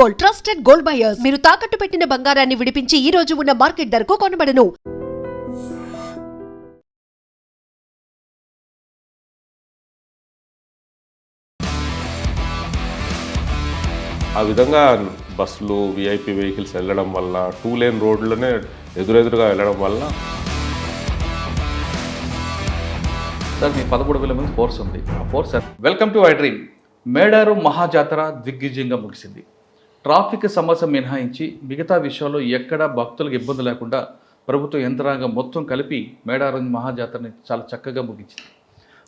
Gold, trusted gold buyers. మీరు తాకట్టు పెట్టిన బంగారాన్ని విడిపించి ఈ రోజు ఉన్న మార్కెట్ ధరకు కొనబడను. ఆ విధంగా బస్సులు విఐపి వెహికల్స్ వెళ్ళడం వల్ల 2 లేన్ రోడ్లోనే ఎదురెదురుగా వెళ్ళడం వల్ల సార్ మీ 13,000 మంది ఫోర్స్ ఉంది. ఆ force welcome to I dream. Medaram Mahajatara దిగ్విజయంగా ముగిసింది. ట్రాఫిక్ సమస్య మినహాయించి మిగతా విషయాల్లో ఎక్కడా భక్తులకు ఇబ్బంది లేకుండా ప్రభుత్వ యంత్రాంగం మొత్తం కలిపి మేడారం మహాజాతరని చాలా చక్కగా ముగించింది.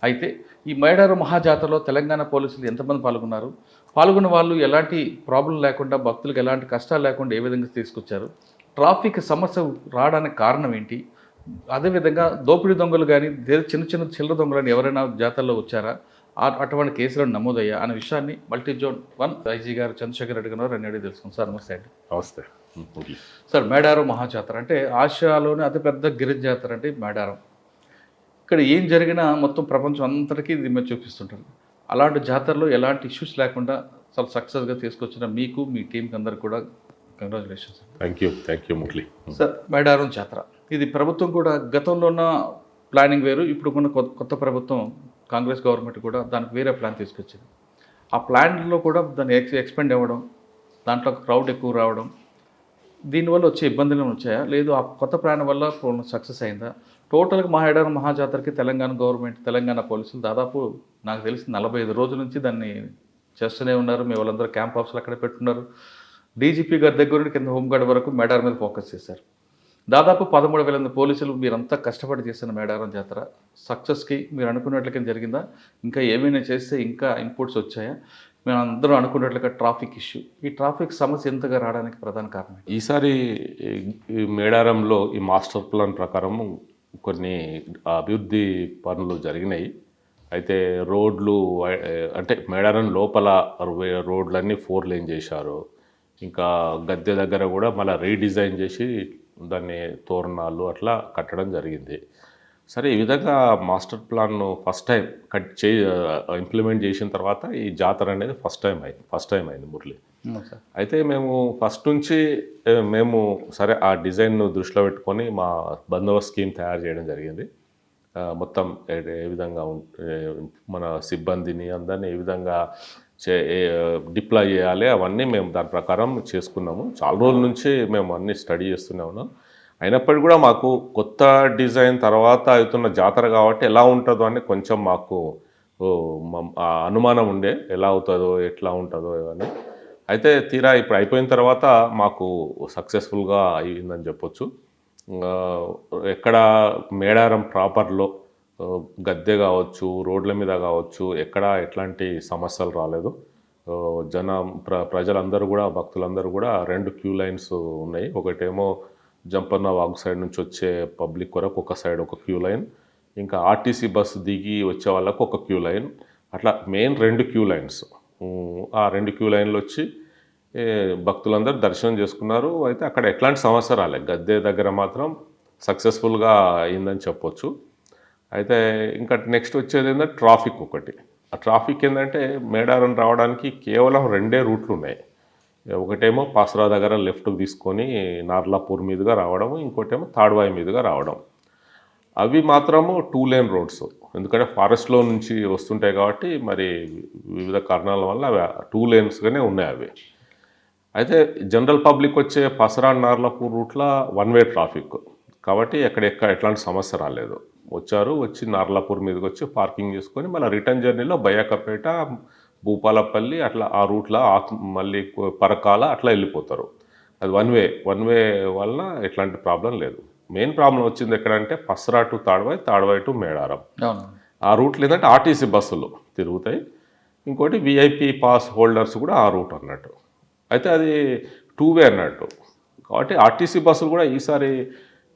అయితే ఈ మేడారం మహాజాతరలో తెలంగాణ పోలీసులు ఎంతమంది పాల్గొన్నారు, పాల్గొన్న వాళ్ళు ఎలాంటి ప్రాబ్లం లేకుండా భక్తులకు ఎలాంటి కష్టాలు లేకుండా ఏ విధంగా తీసుకొచ్చారు, ట్రాఫిక్ సమస్య రావడానికి కారణం ఏంటి, అదేవిధంగా దోపిడీ దొంగలు కానీ చిన్న చిన్న చిల్లర దొంగలు కానీ ఎవరైనా జాతరలో వచ్చారా, అటువంటి కేసులను నమోదయ్యా అనే విషయాన్ని మల్టీ జోన్ 1 ఐజీ గారు చంద్రశేఖర్ రెడ్డి గారు అడిగి తెలుసుకుంది. సార్ నమస్తే అండి. నమస్తే సార్, మేడారం మహాజాతర అంటే ఆసియాలోనే అతిపెద్ద గిరిజన జాతర అంటే మేడారం. ఇక్కడ ఏం జరిగినా మొత్తం ప్రపంచం అంతటికీ ఇది మీరు చూపిస్తుంటారు. అలాంటి జాతరలో ఎలాంటి ఇష్యూస్ లేకుండా చాలా సక్సెస్గా తీసుకొచ్చిన మీకు మీ టీంకి అందరికి కూడా congratulations. Thank you Murali. Sir, Medaram జాతర ఇది ప్రభుత్వం కూడా గతంలో ఉన్న ప్లానింగ్ వేరు, ఇప్పుడు ఉన్న కొత్త ప్రభుత్వం కాంగ్రెస్ గవర్నమెంట్ కూడా దానికి వేరే ప్లాన్ తీసుకొచ్చింది. ఆ ప్లాన్లో కూడా దాన్ని ఎక్స్పెండ్ అవ్వడం, దాంట్లో క్రౌడ్ ఎక్కువ రావడం, దీనివల్ల వచ్చే ఇబ్బందులు వచ్చాయా, లేదు ఆ కొత్త ప్లాన్ వల్ల సక్సెస్ అయిందా? టోటల్గా మేడారం మహాజాతరకి తెలంగాణ గవర్నమెంట్, తెలంగాణ పోలీసులు దాదాపు నాకు తెలిసి 45 రోజుల నుంచి దాన్ని చేస్తూనే ఉన్నారు. మీ వాళ్ళందరూ క్యాంప్ ఆఫీసులు అక్కడే పెట్టున్నారు. డీజీపీ గారి దగ్గర నుండి కింద హోంగార్డ్ వరకు మేడారం మీద ఫోకస్ చేశారు. దాదాపు 13,000 పోలీసులు మీరంతా కష్టపడి చేసిన మేడారం జాతర సక్సెస్కి మీరు అనుకున్నట్లుగా జరిగిందా? ఇంకా ఏమైనా చేస్తే ఇంకా ఇన్పుట్స్ వచ్చాయా? మేము అందరూ అనుకున్నట్లుగా ట్రాఫిక్ ఇష్యూ, ఈ ట్రాఫిక్ సమస్య ఎంతగా రావడానికి ప్రధాన కారణం? ఈసారి ఈ మేడారంలో ఈ మాస్టర్ ప్లాన్ ప్రకారం కొన్ని అభివృద్ధి పనులు జరిగినాయి. అయితే రోడ్లు అంటే మేడారం లోపల రోడ్లన్నీ 4 లేన్ చేశారు. ఇంకా గద్దె దగ్గర కూడా మళ్ళీ రీడిజైన్ చేసి దాన్ని తోరణాలు అట్లా కట్టడం జరిగింది. సరే, ఈ విధంగా master plan first time implement చేసిన తర్వాత ఈ జాతర అనేది ఫస్ట్ టైం అయింది మురళి. అయితే మేము ఫస్ట్ నుంచి మేము సరే ఆ డిజైన్ను దృష్టిలో పెట్టుకొని మా బందోబస్తు స్కీమ్ తయారు చేయడం జరిగింది. మొత్తం ఏ విధంగా మన సిబ్బందిని అందరినీ ఏ విధంగా డిప్లాయ్ చేయాలి అవన్నీ మేము దాని ప్రకారం చేసుకున్నాము. చాలా రోజుల నుంచి మేము అన్నీ స్టడీ చేస్తూనే ఉన్నాం. అయినప్పటికీ కూడా మాకు కొత్త డిజైన్ తర్వాత అవుతున్న జాతర కాబట్టి ఎలా ఉంటుందో అని కొంచెం మాకు అనుమానం ఉండే, ఎలా అవుతుందో ఎట్లా ఉంటుందో అని. అయితే తీరా ఇప్పుడు అయిపోయిన తర్వాత మాకు సక్సెస్ఫుల్గా అయిందని చెప్పొచ్చు. ఎక్కడ మేడారం ప్రాపర్లో గద్దె కావచ్చు, రోడ్ల మీద కావచ్చు, ఎక్కడ ఎట్లాంటి సమస్యలు రాలేదు. ప్రజలందరూ కూడా, భక్తులందరూ కూడా 2 క్యూ లైన్స్ ఉన్నాయి. ఒకటేమో జంపన్న వాగు సైడ్ నుంచి వచ్చే పబ్లిక్ వరకు ఒక సైడ్ ఒక క్యూ లైన్, ఇంకా ఆర్టీసీ బస్సు దిగి వచ్చే వాళ్ళకు ఒక క్యూ లైన్, అట్లా మెయిన్ 2 క్యూ లైన్స్. ఆ 2 క్యూ లైన్లు వచ్చి భక్తులందరూ దర్శనం చేసుకున్నారు. అయితే అక్కడ ఎట్లాంటి సమస్య రాలేదు. గద్దె దగ్గర మాత్రం సక్సెస్ఫుల్గా అయిందని చెప్పొచ్చు. అయితే ఇంకా నెక్స్ట్ వచ్చేది ఏంటంటే ట్రాఫిక్ ఒకటి. ఆ ట్రాఫిక్ ఏంటంటే మేడారం రావడానికి కేవలం 2 రూట్లు ఉన్నాయి. ఒకటేమో పాసరా దగ్గర లెఫ్ట్కి తీసుకొని నార్లాపూర్ మీదుగా రావడం, ఇంకోటేమో తాడ్వాయి మీదుగా రావడం. అవి మాత్రము 2 లేన్ రోడ్స్, ఎందుకంటే ఫారెస్ట్లో నుంచి వస్తుంటాయి కాబట్టి మరి వివిధ కారణాల వల్ల అవి 2 లేన్స్గానే ఉన్నాయి అవి. అయితే జనరల్ పబ్లిక్ వచ్చే పసరా నార్లాపూర్ రూట్లో 1 వే ట్రాఫిక్ కాబట్టి ఎట్లాంటి సమస్య రాలేదు. వచ్చి నార్లాపూర్ మీదకి వచ్చి పార్కింగ్ చేసుకొని మళ్ళీ రిటర్న్ జర్నీలో బయ్యాకపేట, భూపాలపల్లి అట్లా ఆ రూట్లో మళ్ళీ పరకాల అట్లా వెళ్ళిపోతారు. అది 1 వే వల్ల ఎట్లాంటి ప్రాబ్లం లేదు. మెయిన్ ప్రాబ్లం వచ్చింది ఎక్కడంటే పసరా టు తాడ్వాయి టు మేడారం. ఆ రూట్లో ఏంటంటే ఆర్టీసీ బస్సులు తిరుగుతాయి. ఇంకోటి విఐపి పాస్ హోల్డర్స్ కూడా ఆ రూట్ అన్నట్టు. అయితే అది 2 వే అన్నట్టు. కాబట్టి ఆర్టీసీ బస్సులు కూడా ఈసారి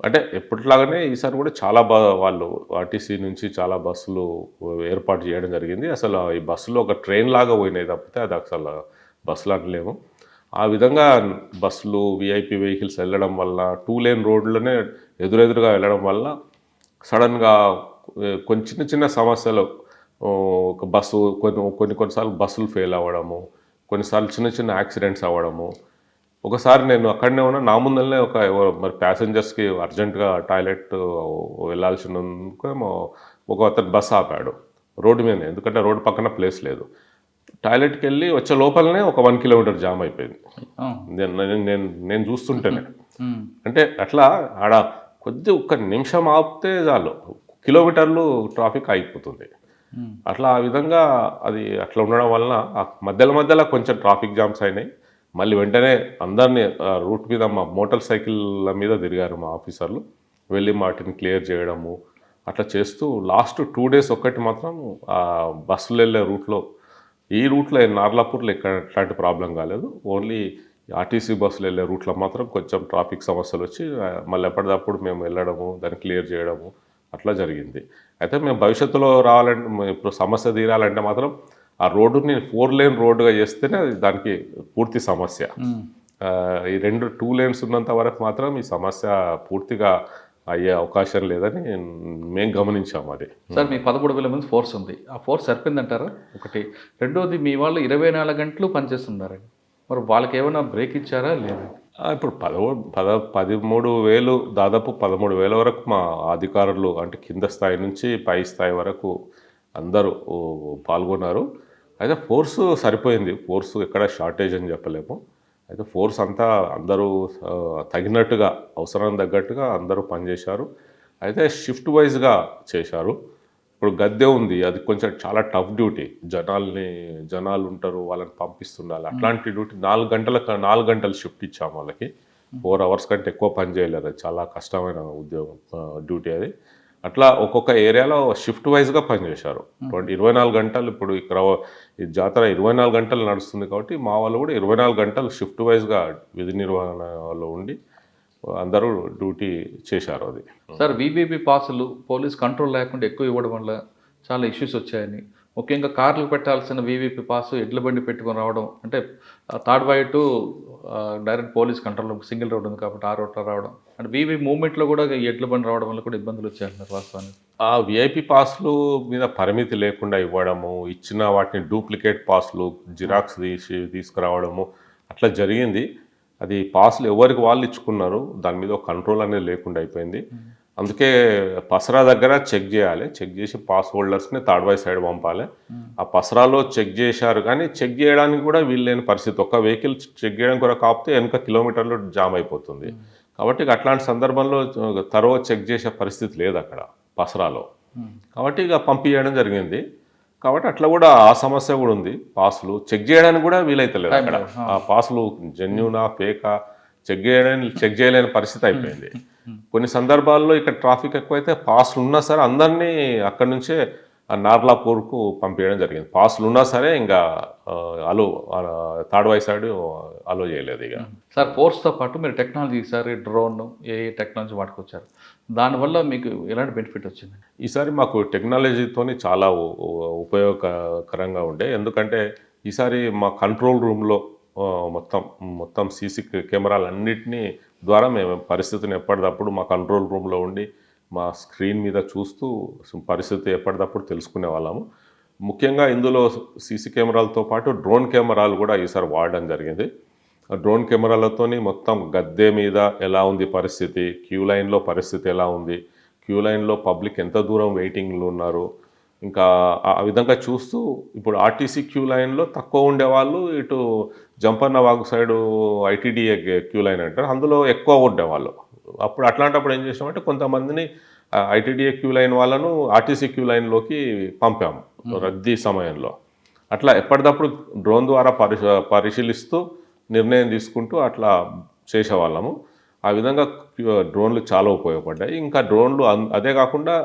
అంటే ఎప్పటిలాగానే ఈసారి కూడా చాలా వాళ్ళు ఆర్టీసీ నుంచి చాలా బస్సులు ఏర్పాటు చేయడం జరిగింది. అసలు ఈ బస్సులో ఒక ట్రైన్ లాగా పోయినాయి తప్పితే అది అసలు బస్సులు అనలేము. ఆ విధంగా బస్సులు విఐపి వెహికల్స్ వెళ్ళడం వల్ల 2 లేన్ రోడ్లోనే ఎదురెదురుగా వెళ్ళడం వల్ల సడన్గా కొన్ని చిన్న సమస్యలు, ఒక బస్సు కొన్నిసార్లు బస్సులు ఫెయిల్ అవ్వడము, కొన్నిసార్లు చిన్న చిన్న యాక్సిడెంట్స్ అవ్వడము. ఒకసారి నేను అక్కడనే ఉన్నా, నా ముందరనే మరి ప్యాసింజర్స్కి అర్జెంటుగా టాయిలెట్ వెళ్ళాల్సినందుకేమో ఒక అతను బస్ ఆపాడు రోడ్డు మీదనే, ఎందుకంటే రోడ్డు పక్కన ప్లేస్ లేదు. టాయిలెట్కి వెళ్ళి వచ్చే లోపలనే ఒక 1 కిలోమీటర్ జామ్ అయిపోయింది. నేను చూస్తుంటేనే. అంటే అట్లా ఆడ ఒక్క నిమిషం ఆపితే చాలు కిలోమీటర్లు ట్రాఫిక్ ఆగిపోతుంది. అట్లా ఆ విధంగా అది అట్లా ఉండడం వలన ఆ మధ్యలో కొంచెం ట్రాఫిక్ జామ్స్ అయినాయి. మళ్ళీ వెంటనే అందరినీ రూట్ మీద మా మోటార్ సైకిళ్ళ మీద తిరిగారు మా ఆఫీసర్లు, వెళ్ళి వాటిని క్లియర్ చేయడము అట్లా చేస్తూ లాస్ట్ 2 డేస్ ఒక్కటి మాత్రం బస్సులు వెళ్ళే రూట్లో, ఈ రూట్లో నార్లాపూర్లో ఎట్లాంటి ప్రాబ్లం కాలేదు. ఓన్లీ ఆర్టీసీ బస్సులు వెళ్ళే రూట్లో మాత్రం కొంచెం ట్రాఫిక్ సమస్యలు వచ్చి మళ్ళీ ఎప్పటికప్పుడు మేము వెళ్ళడము, దాన్ని క్లియర్ చేయడము అట్లా జరిగింది. అయితే మేము భవిష్యత్తులో రావాలంటే, ఇప్పుడు సమస్య తీరాలంటే మాత్రం ఆ రోడ్డుని 4 లేన్ రోడ్డుగా చేస్తేనే దానికి పూర్తి సమస్య. ఈ 2 లేన్స్ ఉన్నంత వరకు మాత్రం ఈ సమస్య పూర్తిగా అయ్యే అవకాశం లేదని మేము గమనించాము. అది సార్ మీ 13,000 మంది ఫోర్స్ ఉంది, ఆ ఫోర్స్ సరిపోయిందంటారా? ఒకటి. రెండోది, మీ వాళ్ళు 24 గంటలు పనిచేస్తున్నారండి, మరి వాళ్ళకి ఏమైనా బ్రేక్ ఇచ్చారా లేదా? ఇప్పుడు 13,000 దాదాపు 13,000 వరకు మా అధికారులు, అంటే కింద స్థాయి నుంచి పై స్థాయి వరకు అందరూ పాల్గొన్నారు. అయితే ఫోర్సు సరిపోయింది, ఫోర్సు ఎక్కడ షార్టేజ్ అని చెప్పలేము. అయితే ఫోర్స్ అంతా అందరూ తగినట్టుగా, అవసరం తగ్గట్టుగా అందరూ పనిచేశారు. అయితే షిఫ్ట్ వైజ్గా చేశారు. ఇప్పుడు గద్దె ఉంది, అది కొంచెం చాలా టఫ్ డ్యూటీ. జనాలు ఉంటారు, వాళ్ళని పంపిస్తుండాలి. అట్లాంటి డ్యూటీ 4 గంటలు షిఫ్ట్ ఇచ్చాము వాళ్ళకి. 4 అవర్స్ కంటే ఎక్కువ పని చేయలేరు, అది చాలా కష్టమైన ఉద్యోగం, డ్యూటీ అది. అట్లా ఒక్కొక్క ఏరియాలో షిఫ్ట్ వైజ్గా పనిచేశారు. 24 గంటలు. ఇప్పుడు ఇక్కడ ఈ జాతర 24 గంటలు నడుస్తుంది కాబట్టి మా వాళ్ళు కూడా 24 గంటలు షిఫ్ట్ వైజ్గా విధి నిర్వహణలో ఉండి అందరూ డ్యూటీ చేశారు. అది సార్, వీవీపీ పాసులు పోలీస్ కంట్రోల్ లేకుండా ఎక్కువ ఇవ్వడం వల్ల చాలా ఇష్యూస్ వచ్చాయని, ముఖ్యంగా కార్లు పెట్టాల్సిన వీవీపీ పాసు ఎడ్ల బండి పెట్టుకొని రావడం, అంటే Tadvai to direct police control single road ఉంది కాబట్టి ఆ రోడ్లో రావడం, అంటే వీవీ మూవ్మెంట్లో కూడా ఈ ఎడ్ల బండి రావడం వల్ల కూడా ఇబ్బందులు వచ్చాయంటున్నారు వాస్తవానికి. ఆ విఐపి పాస్లు మీద పరిమితి లేకుండా ఇవ్వడము, ఇచ్చిన వాటిని డూప్లికేట్ పాస్లు జిరాక్స్ తీసుకురావడము అట్లా జరిగింది. అది పాస్లు ఎవరికి వాళ్ళు ఇచ్చుకున్నారు, దాని మీద ఒక కంట్రోల్ అనేది లేకుండా అయిపోయింది. అందుకే పసరా దగ్గర చెక్ చేయాలి, చెక్ చేసి పాస్ హోల్డర్స్ని తాడ్వాయి సైడ్ పంపాలి. ఆ పసరాలో చెక్ చేశారు కానీ చెక్ చేయడానికి కూడా వీల్లేని పరిస్థితి. ఒక వెహికల్ చెక్ చేయడం కూడా కాకపోతే వెనుక కిలోమీటర్లు జామ్ అయిపోతుంది. కాబట్టి అట్లాంటి సందర్భంలో తర్వాత చెక్ చేసే పరిస్థితి లేదు అక్కడ పసరాలో. కాబట్టి ఇక పంపించడం జరిగింది. కాబట్టి అట్లా కూడా ఆ సమస్య కూడా ఉంది. పాసులు చెక్ చేయడానికి కూడా వీలైతలేదు అక్కడ. ఆ పాసులు జెన్యూనా ఫేకా చెక్ చేయలేని పరిస్థితి అయిపోయింది. కొన్ని సందర్భాల్లో ఇక్కడ ట్రాఫిక్ ఎక్కువైతే పాసులు ఉన్నా సరే అందరినీ అక్కడి నుంచే నార్లాపూర్కు పంపించడం జరిగింది. పాసులు ఉన్నా సరే ఇంకా తాడ్వాయి సైడ్ అలో చేయలేదు ఇక. సార్, ఫోర్స్తో పాటు మీరు టెక్నాలజీ ఈసారి డ్రోన్ ఏ టెక్నాలజీ వాడుకొచ్చారు, దానివల్ల మీకు ఎలాంటి బెనిఫిట్ వచ్చింది? ఈసారి మాకు టెక్నాలజీతో చాలా ఉపయోగకరంగా ఉండే. ఎందుకంటే ఈసారి మా కంట్రోల్ రూమ్లో మొత్తం సీసీ కెమెరాలన్నింటినీ ద్వారా మేము పరిస్థితిని ఎప్పటికప్పుడు మా కంట్రోల్ రూమ్లో ఉండి మా స్క్రీన్ మీద చూస్తూ పరిస్థితి ఎప్పటికప్పుడు తెలుసుకునే వాళ్ళము. ముఖ్యంగా ఇందులో సీసీ కెమెరాలతో పాటు డ్రోన్ కెమెరాలు కూడా ఈసారి వాడడం జరిగింది. ఆ డ్రోన్ కెమెరాలతోని మొత్తం గద్దె మీద ఎలా ఉంది పరిస్థితి, క్యూ లైన్లో పరిస్థితి ఎలా ఉంది, క్యూ లైన్లో పబ్లిక్ ఎంత దూరం వెయిటింగ్లో ఉన్నారు, ఇంకా ఆ విధంగా చూస్తూ, ఇప్పుడు ఆర్టీసీ క్యూ లైన్లో తక్కువ ఉండేవాళ్ళు ఇటు జంపన్న వాగు సైడు ఐటీడీఏ క్యూ లైన్ అంటారు, అందులో ఎక్కువ ఉండేవాళ్ళు. అప్పుడు అట్లాంటప్పుడు ఏం చేసామంటే కొంతమందిని ఐటీడీఏ క్యూ లైన్ వాళ్ళను ఆర్టీసీ క్యూ లైన్లోకి పంపాము రద్దీ సమయంలో. అట్లా ఎప్పటికప్పుడు డ్రోన్ ద్వారా పరిశీలిస్తూ నిర్ణయం తీసుకుంటూ అట్లా చేసేవాళ్ళము. ఆ విధంగా డ్రోన్లు చాలా ఉపయోగపడ్డాయి. ఇంకా డ్రోన్లు అదే కాకుండా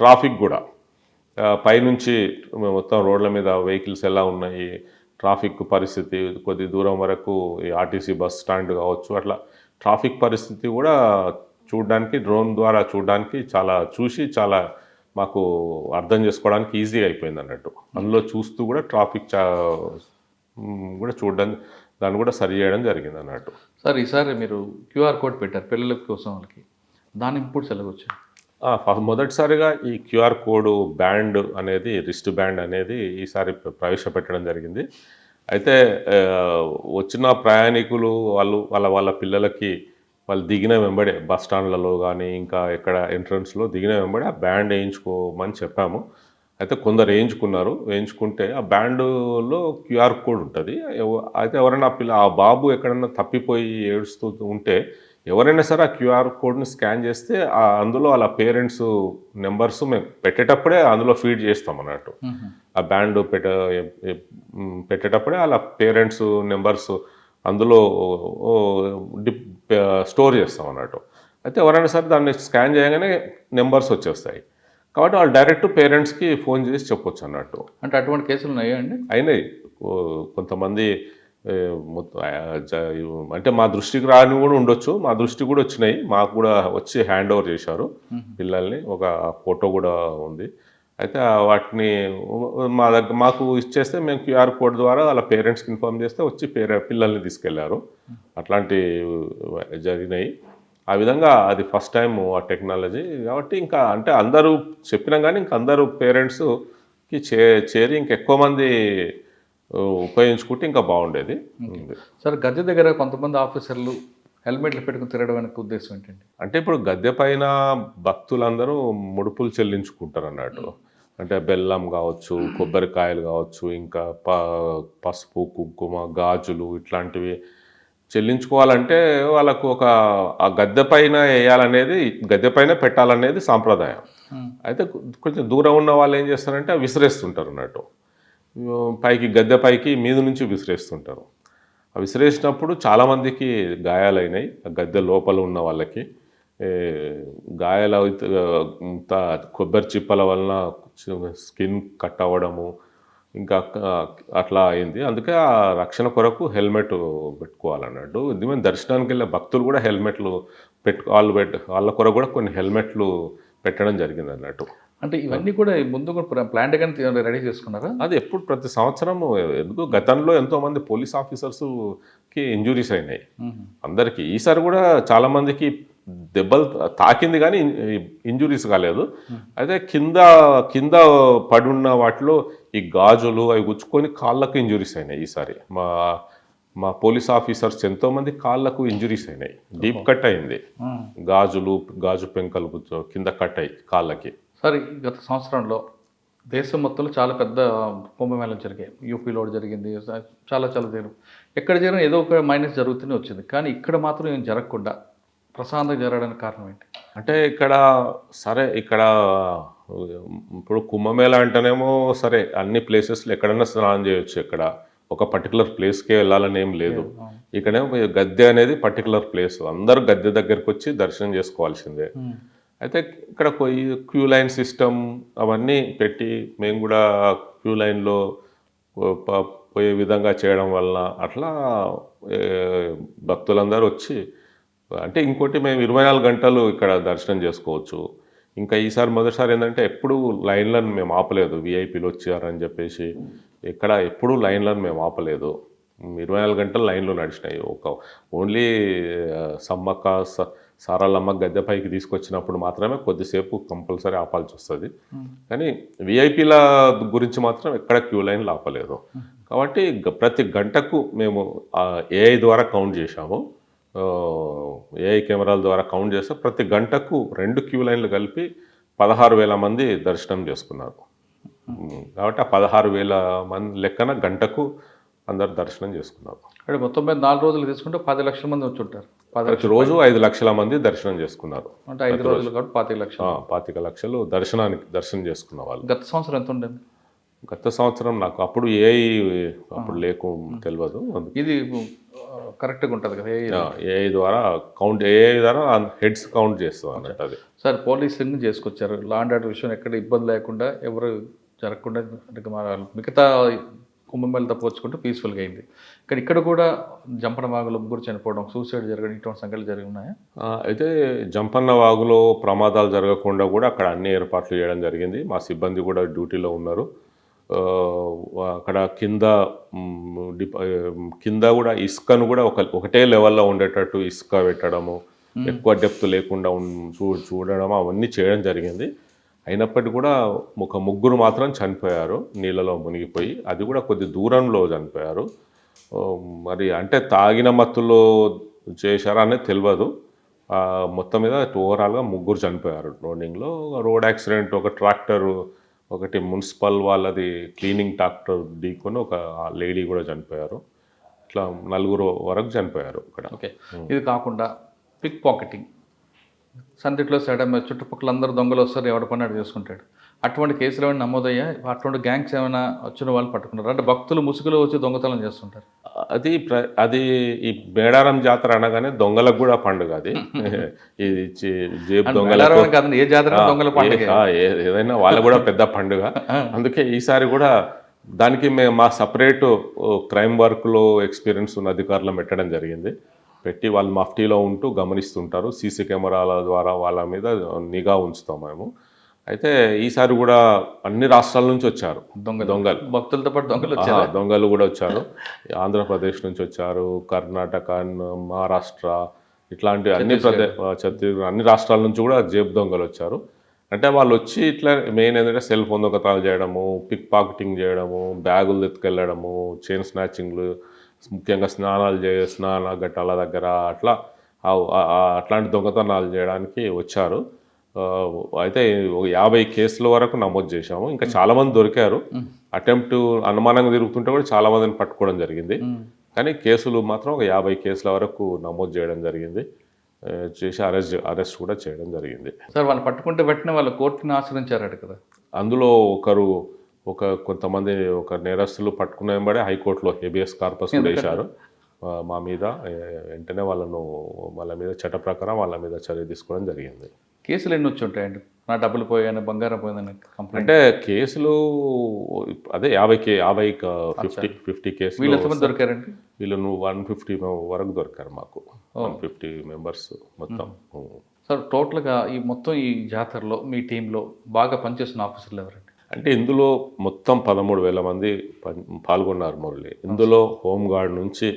ట్రాఫిక్ కూడా పైనుంచి మొత్తం రోడ్ల మీద వెహికల్స్ ఎలా ఉన్నాయి, ట్రాఫిక్ పరిస్థితి కొద్ది దూరం వరకు ఈ ఆర్టీసీ బస్ స్టాండ్ కావచ్చు, అట్లా ట్రాఫిక్ పరిస్థితి కూడా చూడడానికి, డ్రోన్ ద్వారా చూడడానికి చాలా మాకు అర్థం చేసుకోవడానికి ఈజీ అయిపోయింది అన్నట్టు. అందులో చూస్తూ కూడా ట్రాఫిక్ కూడా చూడడానికి, దాన్ని కూడా సరి చేయడం జరిగింది అన్నట్టు. సార్, ఈసారి మీరు క్యూఆర్ కోడ్ పెట్టారు పిల్లల కోసం, వాళ్ళకి దాని ఇంపుట్స్ ఎలాగొచ్చు? మొదటిసారిగా ఈ క్యూఆర్ కోడ్ బ్యాండ్ అనేది, రిస్ట్ బ్యాండ్ అనేది ఈసారి ప్రవేశపెట్టడం జరిగింది. అయితే ఆ, వచ్చిన ప్రయాణికులు వాళ్ళ పిల్లలకి వాళ్ళు దిగిన వెంబడే బస్ స్టాండ్లలో కానీ ఇంకా ఎక్కడ ఎంట్రన్స్లో దిగిన వెంబడే ఆ బ్యాండ్ వేయించుకోమని చెప్పాము. అయితే కొందరు వేయించుకుంటే ఆ బ్యాండులో క్యూఆర్ కోడ్ ఉంటుంది. అయితే ఎవరైనా ఆ బాబు ఎక్కడన్నా తప్పిపోయి ఏడుస్తూ ఉంటే ఎవరైనా సరే ఆ క్యూఆర్ కోడ్ని స్కాన్ చేస్తే అందులో వాళ్ళ పేరెంట్స్ నెంబర్స్ మేము పెట్టేటప్పుడే అందులో ఫీడ్ చేస్తాం అన్నట్టు. ఆ బ్యాండ్ పెట్టేటప్పుడే వాళ్ళ పేరెంట్స్ నెంబర్స్ అందులో స్టోర్ చేస్తాం అన్నట్టు. అయితే ఎవరైనా సరే దాన్ని స్కాన్ చేయగానే నెంబర్స్ వచ్చేస్తాయి. కాబట్టి వాళ్ళు డైరెక్ట్ పేరెంట్స్కి ఫోన్ చేసి చెప్పొచ్చు అన్నట్టు. అంటే అటువంటి కేసులు ఉన్నాయా అండి? అయినాయి. కొంతమంది అంటే మా దృష్టికి రాని కూడా ఉండొచ్చు, మా దృష్టికి కూడా వచ్చినాయి. మాకు కూడా వచ్చి హ్యాండ్ ఓవర్ చేశారు పిల్లల్ని. ఒక ఫోటో కూడా ఉంది. అయితే వాటిని మాకు ఇచ్చేస్తే మేము క్యూఆర్ కోడ్ ద్వారా వాళ్ళ పేరెంట్స్కి ఇన్ఫార్మ్ చేస్తే వచ్చి పిల్లల్ని తీసుకెళ్లారు. అట్లాంటి జరిగినాయి. ఆ విధంగా అది ఫస్ట్ టైం ఆ టెక్నాలజీ కాబట్టి ఇంకా అంటే అందరూ చెప్పినా కానీ ఇంకా అందరూ పేరెంట్స్కి చేరి ఇంకెక్కువ మంది ఉపయోగించుకుంటే ఇంకా బాగుండేది. సార్ గద్దె దగ్గర కొంతమంది ఆఫీసర్లు హెల్మెట్లు పెట్టుకుని తిరగడం వెనక ఉద్దేశం ఏంటండి? అంటే ఇప్పుడు గద్దె పైన భక్తులందరూ ముడుపులు చెల్లించుకుంటారు అన్నట్టు. అంటే బెల్లం కావచ్చు, కొబ్బరికాయలు కావచ్చు, ఇంకా పసుపు, కుంకుమ, గాజులు ఇట్లాంటివి చెల్లించుకోవాలంటే వాళ్ళకు ఆ గద్దె పైన వేయాలనేది, గద్దె పైన పెట్టాలనేది సాంప్రదాయం. అయితే కొంచెం దూరం ఉన్న వాళ్ళు ఏం చేస్తారంటే విసిరేస్తుంటారు అన్నట్టు. గద్దె పైకి మీద నుంచి విసిరేస్తుంటారు. ఆ విసిరేసినప్పుడు చాలామందికి గాయాలైనాయి. గద్దె లోపల ఉన్న వాళ్ళకి గాయాలు కొబ్బరి చిప్పల వలన స్కిన్ కట్ అవ్వడము ఇంకా అట్లా అయింది. అందుకే ఆ రక్షణ కొరకు హెల్మెట్ పెట్టుకోవాలన్నట్టు. ఇది దర్శనానికి వెళ్ళే భక్తులు కూడా హెల్మెట్లు వాళ్ళ కొరకు కూడా కొన్ని హెల్మెట్లు పెట్టడం జరిగింది అన్నట్టు. అంటే ఇవన్నీ కూడా ముందు ప్లాన్ కానీ రెడీ చేసుకున్నారా? అది ఎప్పుడు ప్రతి సంవత్సరం ఎందుకు గతంలో ఎంతోమంది పోలీస్ ఆఫీసర్స్కి ఇంజురీస్ అయినాయి అందరికీ. ఈసారి కూడా చాలామందికి దెబ్బలు తాకింది కానీ ఇంజురీస్ కాలేదు. అయితే కింద పడున్న వాటిలో ఈ గాజులు అవి గుచ్చుకొని కాళ్ళకు ఇంజురీస్ అయినాయి ఈసారి. మా పోలీస్ ఆఫీసర్స్ ఎంతోమంది కాళ్ళకు ఇంజురీస్ అయినాయి. డీప్ కట్ అయింది. గాజు పెంకలు కింద కట్ అయ్యి కాళ్ళకి. సార్ గత సంవత్సరంలో దేశం మొత్తంలో చాలా పెద్ద కుంభమేళం జరిగాయి. యూపీలో జరిగింది, చాలా జరిగింది. ఎక్కడ జరిగినా ఏదో ఒక మైనస్ జరుగుతూనే వచ్చింది. కానీ ఇక్కడ మాత్రం ఏం జరగకుండా ప్రశాంతంగా జరగడానికి కారణం ఏంటి? అంటే ఇక్కడ ఇప్పుడు కుంభమేళ అంటేనేమో సరే అన్ని ప్లేసెస్లో ఎక్కడైనా స్నానం చేయొచ్చు. ఇక్కడ ఒక పర్టికులర్ ప్లేస్కే వెళ్ళాలని ఏం లేదు. ఇక్కడేమో గద్దె అనేది పర్టికులర్ ప్లేస్. అందరూ గద్దె దగ్గరికి వచ్చి దర్శనం చేసుకోవాల్సిందే. అయితే ఇక్కడ క్యూ లైన్ సిస్టమ్ అవన్నీ పెట్టి మేము కూడా క్యూ లైన్లో పోయే విధంగా చేయడం వలన అట్లా భక్తులందరూ వచ్చి అంటే ఇంకోటి మేము 24 గంటలు ఇక్కడ దర్శనం చేసుకోవచ్చు. ఇంకా ఈసారి మొదటిసారి ఏంటంటే ఎప్పుడు లైన్లను మేము ఆపలేదు. విఐపీలు వచ్చారని చెప్పేసి ఎప్పుడూ లైన్లను మేము ఆపలేదు. 24 గంటలు లైన్లు నడిచినాయి. ఓన్లీ సమ్మక్క సారలమ్మ గద్దె పైకి తీసుకొచ్చినప్పుడు మాత్రమే కొద్దిసేపు కంపల్సరీ ఆపాల్సి వస్తుంది. కానీ విఐపీల గురించి మాత్రం ఎక్కడ క్యూ లైన్లు ఆపలేదు. కాబట్టి ప్రతి గంటకు మేము ఏఐ ద్వారా కౌంట్ చేశాము. ఏఐ కెమెరాల ద్వారా కౌంట్ చేస్తే ప్రతి గంటకు 2 క్యూ లైన్లు కలిపి 16,000 మంది దర్శనం చేసుకున్నారు. కాబట్టి ఆ 16,000 మంది లెక్కన గంటకు అందరు దర్శనం చేసుకున్నారు. అంటే మొత్తం మీద 4 రోజులు తీసుకుంటే 10 లక్షల మంది వచ్చి ఉంటారు. ప్రతి రోజు 5 లక్షల మంది దర్శనం చేసుకున్నారు. అంటే 5 రోజులు కాబట్టి 25 లక్షలు. 25 లక్షలు దర్శనం చేసుకున్న వాళ్ళు. గత సంవత్సరం ఎంత ఉండేది? గత సంవత్సరం నాకు అప్పుడు ఏఐ తెలియదు. ఇది కరెక్ట్గా ఉంటుంది కదా ఏఐ ద్వారా ఏఐ ద్వారా హెడ్స్ కౌంట్ చేస్తాం అన్నట్టు. అది సార్ పోలీసుని చేసుకొచ్చారు. లా అండ్ ఆర్డర్ విషయం ఎక్కడ ఇబ్బంది లేకుండా ఎవరు జరగకుండా మిగతా కుంభమేళ తప్పొచ్చుకుంటూ పీస్ఫుల్గా అయింది. కానీ ఇక్కడ కూడా జంపన్న వాగులో ముగ్గురు చనిపోవడం, సూసైడ్ జరగడం ఇటువంటి సంఘటనలు జరిగి ఉన్నాయా? అయితే జంపన్న వాగులో ప్రమాదాలు జరగకుండా కూడా అక్కడ అన్ని ఏర్పాట్లు చేయడం జరిగింది. మా సిబ్బంది కూడా డ్యూటీలో ఉన్నారు. అక్కడ కింద కూడా ఇసుకను కూడా ఒకటే లెవెల్లో ఉండేటట్టు ఇసుక పెట్టడము, ఎక్కువ డెప్త్ లేకుండా చూడడం అవన్నీ చేయడం జరిగింది. అయినప్పటికీ కూడా ఒక ముగ్గురు మాత్రం చనిపోయారు నీళ్ళలో మునిగిపోయి, అది కూడా కొద్ది దూరంలో చనిపోయారు. ఓ, మరి అంటే తాగిన మత్తులో చేశారా అనేది తెలియదు. మొత్తం మీద ఓవరాల్గా ముగ్గురు చనిపోయారు లోడింగ్లో. రోడ్ యాక్సిడెంట్, ఒక ట్రాక్టర్, ఒకటి మున్సిపల్ వాళ్ళది క్లీనింగ్ ట్రాక్టర్ ఢీకొని ఒక లేడీ కూడా చనిపోయారు. ఇట్లా 4 వరకు చనిపోయారు ఇక్కడ. ఓకే, ఇది కాకుండా పిక్ పాకెటింగ్, సందిట్లో సడన్ చుట్టుపక్కల అందరూ దొంగలు వస్తారు, ఎవడ పని అటు చేసుకుంటాడు. అటువంటి కేసులు ఏమైనా నమోదయ్యా? అటువంటి గ్యాంగ్స్ ఏమైనా వచ్చిన వాళ్ళు పట్టుకున్నారు అంటే భక్తులు ముసుగులో వచ్చి దొంగతనం చేస్తుంటారు? అది ఈ మేడారం జాతర అనగానే దొంగలకు కూడా పండుగ అది. ఇది జేబు దొంగలకు కాదండి, ఏ జాతర దొంగల పండుగ, ఏదైనా వాళ్ళ కూడా పెద్ద పండుగ. అందుకే ఈసారి కూడా దానికి మేము మా సపరేట్ క్రైమ్ వర్క్లో ఎక్స్పీరియన్స్ ఉన్న అధికారులను పెట్టడం జరిగింది. పెట్టి వాళ్ళు మఫ్టీలో ఉంటూ గమనిస్తుంటారు. సీసీ కెమెరాల ద్వారా వాళ్ళ మీద నిఘా ఉంచుతాం మేము. అయితే ఈసారి కూడా అన్ని రాష్ట్రాల నుంచి వచ్చారు దొంగలు. భక్తులతో పాటు దొంగలు కూడా వచ్చారు. ఆంధ్రప్రదేశ్ నుంచి వచ్చారు, కర్ణాటక, మహారాష్ట్ర, ఇట్లాంటి అన్ని ఛత్తీస్గఢ్, అన్ని రాష్ట్రాల నుంచి కూడా జేబు దొంగలు వచ్చారు. అంటే వాళ్ళు వచ్చి ఇట్లా మెయిన్ ఏంటంటే సెల్ ఫోన్ దొంగతనాలు చేయడము, పిక్ పాకెటింగ్ చేయడము, బ్యాగులు ఎత్తుకెళ్ళడము, చైన్ స్నాచింగ్లు, ముఖ్యంగా స్నాన ఘట్టాల దగ్గర అట్లా అట్లాంటి దొంగతనాలు చేయడానికి వచ్చారు. అయితే 50 కేసుల వరకు నమోదు చేశాము. ఇంకా చాలామంది దొరికారు. అటెంప్ట్ అనుమానంగా తిరుగుతుంటే కూడా చాలామందిని పట్టుకోవడం జరిగింది. కానీ కేసులు మాత్రం ఒక 50 కేసుల వరకు నమోదు చేయడం జరిగింది. చేసి అరెస్ట్ కూడా చేయడం జరిగింది. సార్, వాళ్ళు పట్టుకుంటే వెంటనే వాళ్ళు కోర్టుని ఆశ్రయించారట కదా. అందులో కొంతమంది నేరస్తులు పట్టుకున్న వెంబడే హైకోర్టులో హెబియస్ కార్పస్ వేశారు మా మీద. వెంటనే వాళ్ళ మీద చట్ట ప్రకారం వాళ్ళ మీద చర్య తీసుకోవడం జరిగింది. కేసులు ఎన్ని వచ్చి ఉంటాయండి? నా డబ్బులు పోయాను, బంగారం పోయిందని కంప్లైంట్ అంటే కేసులు అదే 50 కేసులు. వీళ్ళు ఎంతమంది దొరికారండి? వీళ్ళు 150 వరకు దొరికారు మాకు. 150 మెంబర్స్ మొత్తం. సార్, టోటల్గా ఈ జాతరలో మీ టీంలో బాగా పనిచేస్తున్న ఆఫీసర్లు ఎవరండి? అంటే ఇందులో మొత్తం 13,000 మంది పాల్గొన్నారు మురళి. ఇందులో హోంగార్డ్ నుంచి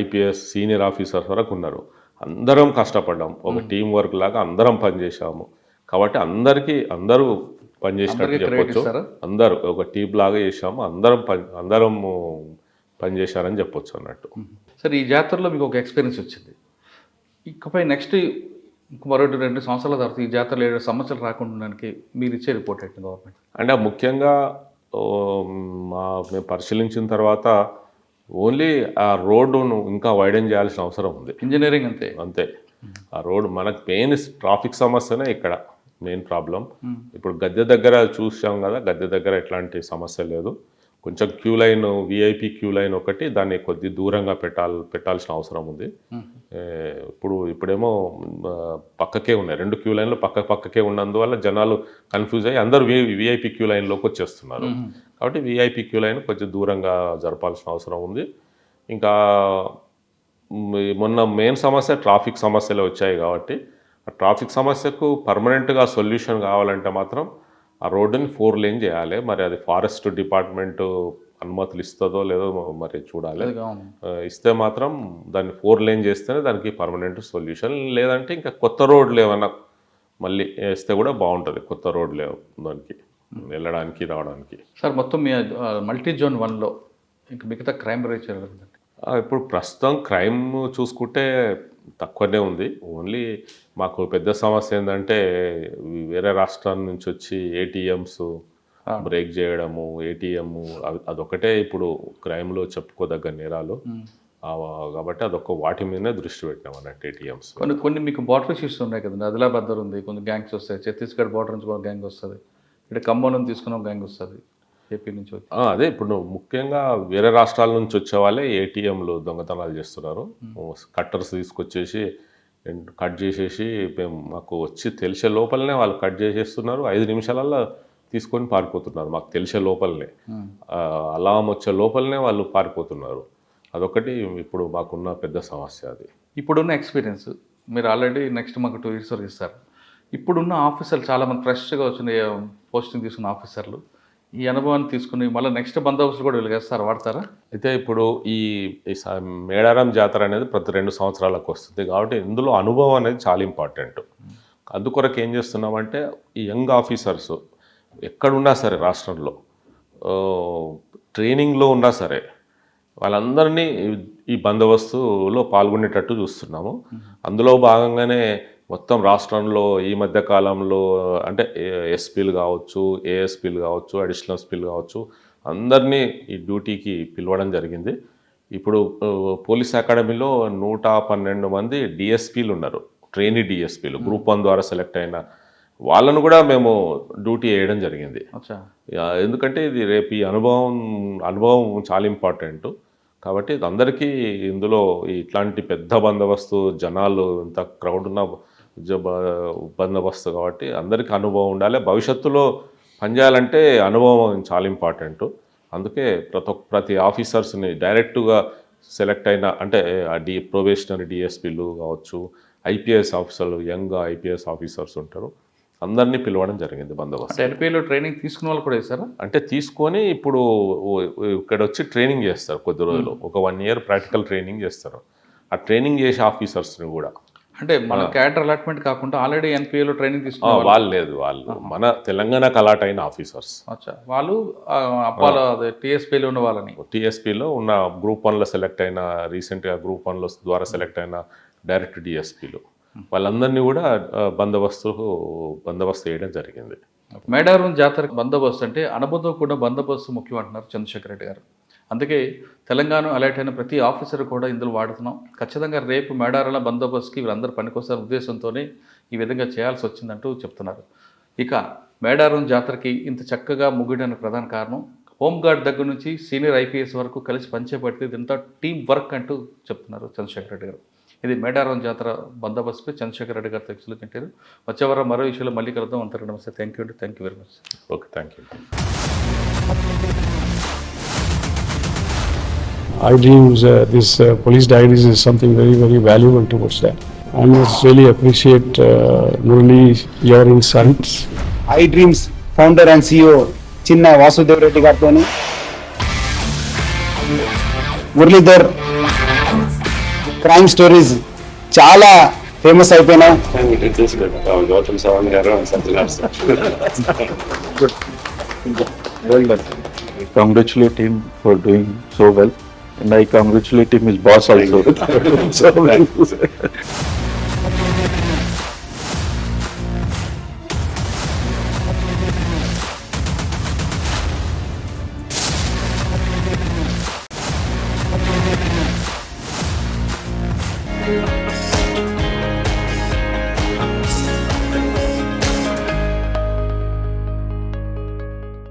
ఐపీఎస్ సీనియర్ ఆఫీసర్స్ వరకు ఉన్నారు. అందరం కష్టపడ్డాం, ఒక టీం వర్క్ లాగా అందరం పనిచేసాము. కాబట్టి అందరూ పనిచేసినట్టు చెప్పొచ్చు. అందరూ ఒక టీం లాగా చేసాము, అందరం పనిచేశారని చెప్పొచ్చు అన్నట్టు. సరే, ఈ జాతరలో మీకు ఒక ఎక్స్పీరియన్స్ వచ్చింది. ఇకపై నెక్స్ట్ మరో 2 సంవత్సరాల తర్వాత ఈ జాతరలో 7 సమస్యలు రాకుండా మీరు ఇచ్చే రిపోర్ట్ ఏంటి గవర్నమెంట్? అంటే ముఖ్యంగా మేము పరిశీలించిన తర్వాత ఓన్లీ ఆ రోడ్డును ఇంకా వైడెన్ చేయాల్సిన అవసరం ఉంది. ఇంజనీరింగ్ అంతే. ఆ రోడ్ మనకు మెయిన్ ట్రాఫిక్ సమస్యనే ఇక్కడ మెయిన్ ప్రాబ్లం. ఇప్పుడు గద్దె దగ్గర చూసాం కదా, గద్దె దగ్గర ఎట్లాంటి సమస్య లేదు. కొంచెం queue line, VIP queue line ఒకటి, దాన్ని కొద్ది దూరంగా పెట్టాల్సిన అవసరం ఉంది. ఇప్పుడేమో పక్కకే ఉన్నాయి, 2 క్యూ లైన్లు పక్కకే ఉన్నందువల్ల జనాలు కన్ఫ్యూజ్ అయ్యి అందరూ విఐపి క్యూ లైన్లోకి వచ్చేస్తున్నారు. కాబట్టి విఐపి క్యూ లైన్ కొంచెం దూరంగా జరపాల్సిన అవసరం ఉంది. ఇంకా మొన్న మెయిన్ సమస్య ట్రాఫిక్ సమస్యలే వచ్చాయి. కాబట్టి ఆ ట్రాఫిక్ సమస్యకు పర్మనెంట్గా సొల్యూషన్ కావాలంటే మాత్రం ఆ రోడ్డుని 4 లేన్ చేయాలి. మరి అది ఫారెస్ట్ డిపార్ట్మెంటు అనుమతులు ఇస్తుందో లేదో మరి చూడాలి. ఇస్తే మాత్రం దాన్ని 4 లేన్ చేస్తేనే దానికి పర్మనెంట్ సొల్యూషన్. లేదంటే ఇంకా కొత్త రోడ్లు ఏమైనా మళ్ళీ వేస్తే కూడా బాగుంటుంది. కొత్త రోడ్లు దానికి వెళ్ళడానికి రావడానికి. సార్, మొత్తం మీ మల్టీ జోన్ 1లో ఇంకా మిగతా క్రైమ్ రేట్ జరుగుతుంది? ఇప్పుడు ప్రస్తుతం క్రైమ్ చూసుకుంటే తక్కువనే ఉంది. ఓన్లీ మాకు పెద్ద సమస్య ఏంటంటే వేరే రాష్ట్రాల నుంచి వచ్చి ఏటీఎంస్ బ్రేక్ చేయడము, ఏటీఎం అదొకటే ఇప్పుడు క్రైమ్లో చెప్పుకోదగ్గ నేరాలు. కాబట్టి వాటి మీదనే దృష్టి పెట్టినాం అన్నట్టు. ఏటీఎంస్ కొన్ని మీకు బార్డర్ ఇష్యూస్ ఉన్నాయి కదండి. ఆదిలాబాద్ దగ్గర ఉంది, కొన్ని గ్యాంగ్స్ వస్తాయి. ఛత్తీస్గఢ్ బార్డర్ నుంచి కూడా గ్యాంగ్ వస్తుంది, ఇక్కడ ఖమ్మం నుంచి తీసుకున్న గ్యాంగ్ వస్తుంది, ఏపీ నుంచి వచ్చి. అదే ఇప్పుడు ముఖ్యంగా వేరే రాష్ట్రాల నుంచి వచ్చే వాళ్ళే ఏటీఎంలు దొంగతనాలు చేస్తున్నారు. కట్టర్స్ తీసుకొచ్చేసి కట్ చేసేసి మాకు వచ్చి తెలిసే లోపలనే వాళ్ళు కట్ చేసేస్తున్నారు. 5 నిమిషాలల్లో తీసుకొని పారిపోతున్నారు. మాకు తెలిసే లోపలనే, అలారం వచ్చే లోపలనే వాళ్ళు పారిపోతున్నారు. అదొకటి ఇప్పుడు మాకున్న పెద్ద సమస్య. అది ఇప్పుడున్న ఎక్స్పీరియన్స్ మీరు ఆల్రెడీ నెక్స్ట్ మాకు 2 years వరకు ఇస్తారు. ఇప్పుడున్న ఆఫీసర్లు చాలామంది ఫ్రెష్గా వచ్చిన పోస్టింగ్ తీసుకున్న ఆఫీసర్లు ఈ అనుభవాన్ని తీసుకుని మళ్ళీ నెక్స్ట్ బందోబస్తు కూడా వెలిగేస్తారు, వాడతారా? అయితే ఇప్పుడు ఈ మేడారం జాతర అనేది ప్రతి 2 సంవత్సరాలకు వస్తుంది. కాబట్టి ఇందులో అనుభవం అనేది చాలా ఇంపార్టెంట్. అందుకొరకు ఏం చేస్తున్నామంటే ఈ యంగ్ ఆఫీసర్స్ ఎక్కడున్నా సరే రాష్ట్రంలో ట్రైనింగ్లో ఉన్నా సరే వాళ్ళందరినీ ఈ బందోబస్తులో పాల్గొనేటట్టు చూస్తున్నాము. అందులో భాగంగానే మొత్తం రాష్ట్రంలో ఈ మధ్య కాలంలో అంటే ఎస్పీలు కావచ్చు, ఏఎస్పీలు కావచ్చు, అడిషనల్ ఎస్పీలు కావచ్చు, అందరినీ ఈ డ్యూటీకి పిలవడం జరిగింది. ఇప్పుడు పోలీస్ అకాడమీలో 112 మంది డిఎస్పీలు ఉన్నారు, ట్రైనీ డిఎస్పీలు గ్రూప్ 1 ద్వారా సెలెక్ట్ అయిన వాళ్ళను కూడా మేము డ్యూటీ వేయడం జరిగింది. ఎందుకంటే ఇది రేపు ఈ అనుభవం చాలా ఇంపార్టెంట్ కాబట్టి అందరికీ ఇందులో ఇట్లాంటి పెద్ద బందోబస్తు, జనాలు ఇంత క్రౌడ్ ఉన్న బందోబస్తు కాబట్టి అందరికీ అనుభవం ఉండాలి. భవిష్యత్తులో పనిచేయాలంటే అనుభవం చాలా ఇంపార్టెంట్. అందుకే ప్రతి ఆఫీసర్స్ని డైరెక్ట్గా సెలెక్ట్ అయిన అంటే ప్రొబేషనరీ డిఎస్పీలు కావచ్చు, ఐపీఎస్ ఆఫీసర్లు, యంగ్ ఐపీఎస్ ఆఫీసర్స్ ఉంటారు, అందరినీ పిలవడం జరిగింది బందోబస్తు. ఎన్పిఏలో ట్రైనింగ్ తీసుకున్న వాళ్ళు కూడా వేస్తారా? అంటే తీసుకొని ఇప్పుడు ఇక్కడ వచ్చి ట్రైనింగ్ చేస్తారు కొద్ది రోజులు, ఒక 1 year ప్రాక్టికల్ ట్రైనింగ్ చేస్తారు. ఆ ట్రైనింగ్ చేసే ఆఫీసర్స్ని కూడా అంటే మన క్యాడర్ అలాట్మెంట్ కాకుండా ఆల్రెడీ ఎన్పిఏలో ట్రైనింగ్ తీసుకున్న వాళ్ళు మన తెలంగాణకు అలాట్ అయిన ఆఫీసర్స్. వాళ్ళు అప్పాలో టీఎస్పీలో ఉన్న వాళ్ళని టీఎస్పీలో ఉన్న గ్రూప్ 1లో సెలెక్ట్ అయిన, రీసెంట్గా గ్రూప్ 1లో ద్వారా సెలెక్ట్ అయిన డైరెక్ట్ డిఎస్పీలు వాళ్ళందరినీ కూడా బందోబస్తు వేయడం జరిగింది. మేడారం జాతర బందోబస్తు అంటే అనుబంధం కూడా బందోబస్తు ముఖ్యం అంటున్నారు చంద్రశేఖర్ రెడ్డి గారు. అందుకే తెలంగాణ అలర్ట్ అయిన ప్రతి ఆఫీసర్ కూడా ఇందులో వాడుతున్నాం. ఖచ్చితంగా రేపు మేడారాల బందోబస్తుకి వీళ్ళందరూ పనికొస్తారు ఉద్దేశంతోనే ఈ విధంగా చేయాల్సి వచ్చిందంటూ చెప్తున్నారు. ఇక మేడారం జాతరకి ఇంత చక్కగా ముగియడానికి ప్రధాన కారణం హోంగార్డ్ దగ్గర నుంచి సీనియర్ ఐపీఎస్ వరకు కలిసి పనిచేపడితే ఇదంతా టీం వర్క్ అంటూ చెప్తున్నారు చంద్రశేఖర్ రెడ్డి గారు. ఇది మేడారం జాతర బందోబస్తుపై చంద్రశేఖర్ రెడ్డి గారు తెచ్చులు తింటారు. వచ్చే వారం మరో విషయంలో మళ్ళీ కలుద్దాం. అంతకు నమస్తే. Thank you very much. Okay, thank you. I dreams, this police diaries is something very, very valuable towards that. I must really appreciate Murali, your insights. I Dreams founder and CEO చిన్న వాసుదేవ్ రెడ్డి గారితో Muralidhar crime stories చాలా famous అయిపోయినాయి. I congratulate him for doing so well, and I congratulate him his boss also.